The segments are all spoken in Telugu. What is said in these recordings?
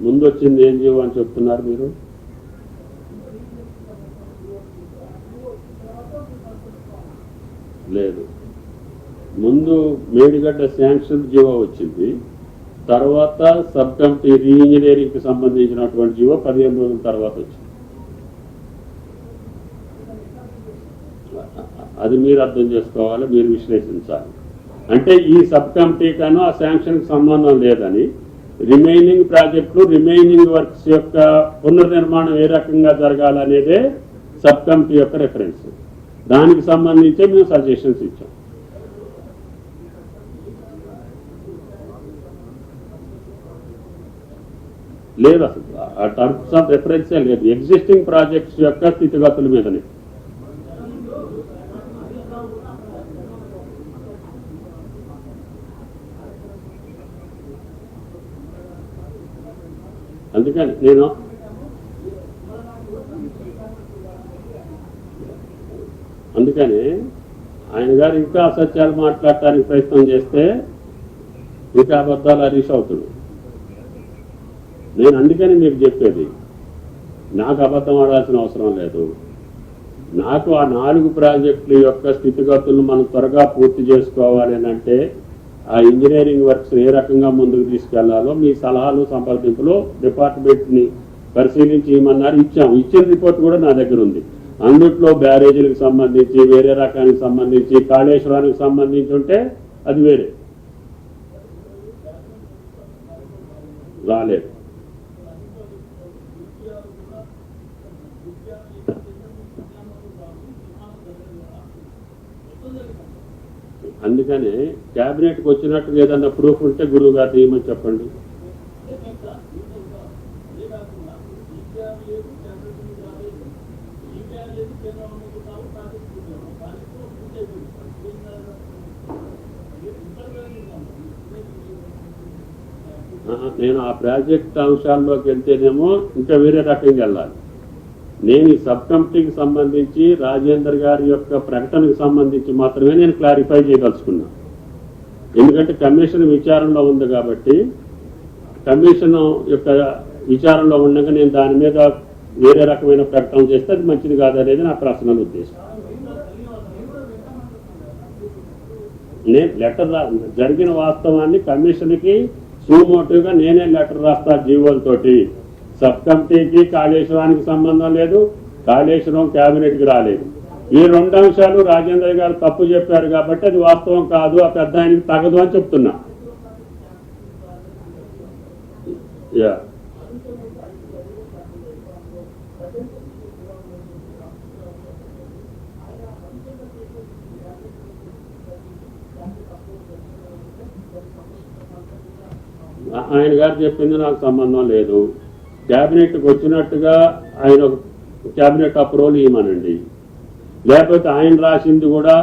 ముందు వచ్చింది ఏం జీవో అని చెప్తున్నారు మీరు? లేదు, ముందు మేడిగడ్డ శాంక్షన్ జీవో వచ్చింది, తర్వాత సబ్ కమిటీ రీఇంజనీరింగ్ కి సంబంధించినటువంటి జీవో 15 రోజుల తర్వాత వచ్చింది. అది మీరు అర్థం చేసుకోవాలి, మీరు విశ్లేషించాలి. అంటే ఈ సబ్ కమిటీ కాను ఆ శాంక్షన్కి సంబంధం లేదని, రిమైనింగ్ ప్రాజెక్టులు రిమైనింగ్ వర్క్స్ యొక్క పునర్నిర్మాణం ఏ రకంగా జరగాలనేదే సబ్ కమిటీ యొక్క రెఫరెన్స్. దానికి సంబంధించే మేము సజెషన్స్ ఇచ్చాం. లేదు, అసలు ఆ టర్మ్స్ ఆఫ్ రెఫరెన్సే లేదు, ఎగ్జిస్టింగ్ ప్రాజెక్ట్స్ యొక్క స్థితిగతుల మీదనే. అందుకని ఆయన గారు ఇంకా అసత్యాలు మాట్లాడటానికి ప్రయత్నం చేస్తే ఇంకా అబద్ధాలు హరీష్ అవుతుంది. నేను అందుకని మీకు చెప్పేది, నాకు అబద్ధం ఆడాల్సిన అవసరం లేదు. నాకు ఆ 4 ప్రాజెక్టుల యొక్క స్థితిగతులను మనం త్వరగా పూర్తి చేసుకోవాలి అని అంటే ఆ ఇంజనీరింగ్ వర్క్స్ ఏ రకంగా ముందుకు తీసుకెళ్లాలో మీ సలహాలు సంప్రదింపులు డిపార్ట్మెంట్ని పరిశీలించి ఇవ్వమన్నారు. ఇచ్చిన రిపోర్ట్ కూడా నా దగ్గర ఉంది. అందుట్లో బ్యారేజీలకు సంబంధించి, వేరే రకానికి సంబంధించి, కాళేశ్వరానికి సంబంధించి ఉంటే అది వేరే రాలేదు. అందుకని క్యాబినెట్కి వచ్చినట్టు ఏదన్నా ప్రూఫ్ ఉంటే గురువు గారు తీయమని చెప్పండి. నేను ఆ ప్రాజెక్ట్ అంశాల్లోకి వెళ్తేనేమో ఇంకా వేరే రకంగా వెళ్ళాలి. నేను ఈ సబ్ కమిటీకి సంబంధించి రాజేందర్ గారి యొక్క ప్రకటనకు సంబంధించి మాత్రమే నేను క్లారిఫై చేయదలుచుకున్నా. ఎందుకంటే కమిషన్ విచారణలో ఉంది కాబట్టి, కమిషన్ యొక్క విచారణలో ఉండగా నేను దాని మీద వేరే రకమైన ప్రకటన చేస్తే అది మంచిది కాదనేది నా పర్సనల్ ఉద్దేశం. నేను లెటర్ జరిగిన వాస్తవాన్ని కమిషన్కి సూమోటివ్గా నేనే లెటర్ రాస్తా జీవోలతోటి. సబ్ కమిటీకి కాళేశ్వరానికి సంబంధం లేదు, కాళేశ్వరం క్యాబినెట్కి రాలేదు. ఈ 2 అంశాలు రాజేంద్ర గారు తప్పు చెప్పారు కాబట్టి అది వాస్తవం కాదు, ఆ పెద్ద ఆయనకి తగదు అని చెప్తున్నా. ఆయన గారు చెప్పింది నాకు సంబంధం లేదు. క్యాబినెట్కి వచ్చినట్టుగా ఆయన క్యాబినెట్ అప్రూవల్ ఇవ్వమనండి, లేకపోతే ఆయన రాసింది కూడా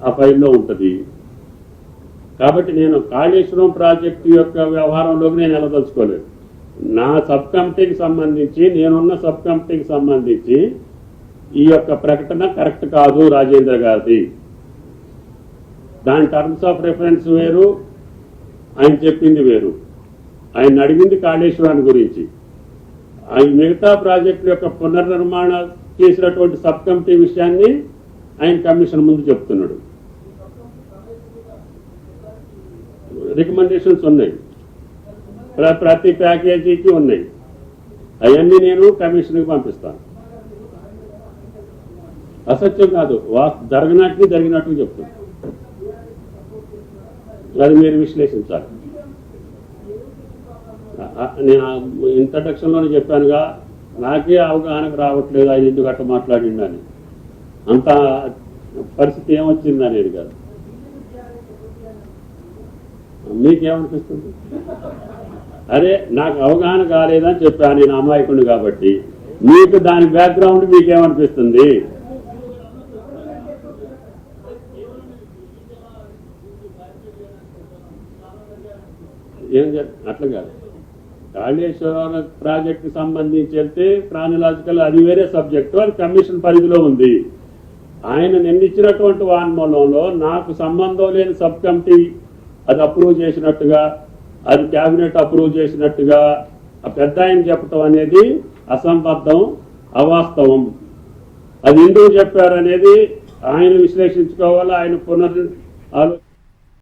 ఆ ఫైల్లో ఉంటుంది. కాబట్టి నేను కాళేశ్వరం ప్రాజెక్టు యొక్క వ్యవహారంలోకి నేను వెళ్ళదలుచుకోలేదు. నా సబ్ కమిటీకి సంబంధించి, నేనున్న సబ్ కమిటీకి సంబంధించి ఈ యొక్క ప్రకటన కరెక్ట్ కాదు రాజేంద్ర గారిది. దాని టర్మ్స్ ఆఫ్ రెఫరెన్స్ వేరు, ఆయన చెప్పింది వేరు. ఆయన అడిగింది కాళేశ్వరాన్ని గురించి. ఆయన మిగతా ప్రాజెక్టుల యొక్క పునర్నిర్మాణం చేసినటువంటి సబ్ కమిటీ విషయాన్ని ఆయన కమిషన్ ముందు చెప్తున్నాడు. రికమెండేషన్స్ ఉన్నాయి, ప్రతి ప్యాకేజీకి ఉన్నాయి. అవన్నీ నేను కమిషన్కి పంపిస్తాను. అసత్యం కాదు, జరిగినట్టు చెప్తాను. అది మీరు విశ్లేషించాలి. నేను ఇంట్రడక్షన్లోనే చెప్పానుగా, నాకే అవగాహనకు రావట్లేదు ఆయన ఎందుకు అట్లా మాట్లాడిండని. అంత పరిస్థితి ఏమొచ్చింది అనేది కాదు. మీకేమనిపిస్తుంది? అరే నాకు అవగాహన కాలేదని చెప్పాను, నేను అమాయకుడిని కాబట్టి. మీకు దాని బ్యాక్గ్రౌండ్ మీకేమనిపిస్తుంది? అట్లా కాదు. కాళేశ్వరం ప్రాజెక్టుకి సంబంధించి వెళ్తే క్రానలాజికల్ అది వేరే సబ్జెక్టు, అది కమిషన్ పరిధిలో ఉంది. ఆయన నిన్నిచ్చినటువంటి వాన్మూలంలో నాకు సంబంధం లేని సబ్ కమిటీ అది అప్రూవ్ చేసినట్టుగా, అది క్యాబినెట్ అప్రూవ్ చేసినట్టుగా ఆ పెద్ద ఆయన చెప్పటం అనేది అసంబద్ధం, అవాస్తవం. అది ఎందుకు చెప్పారనేది ఆయన విశ్లేషించుకోవాలి, ఆయన ఆలోచన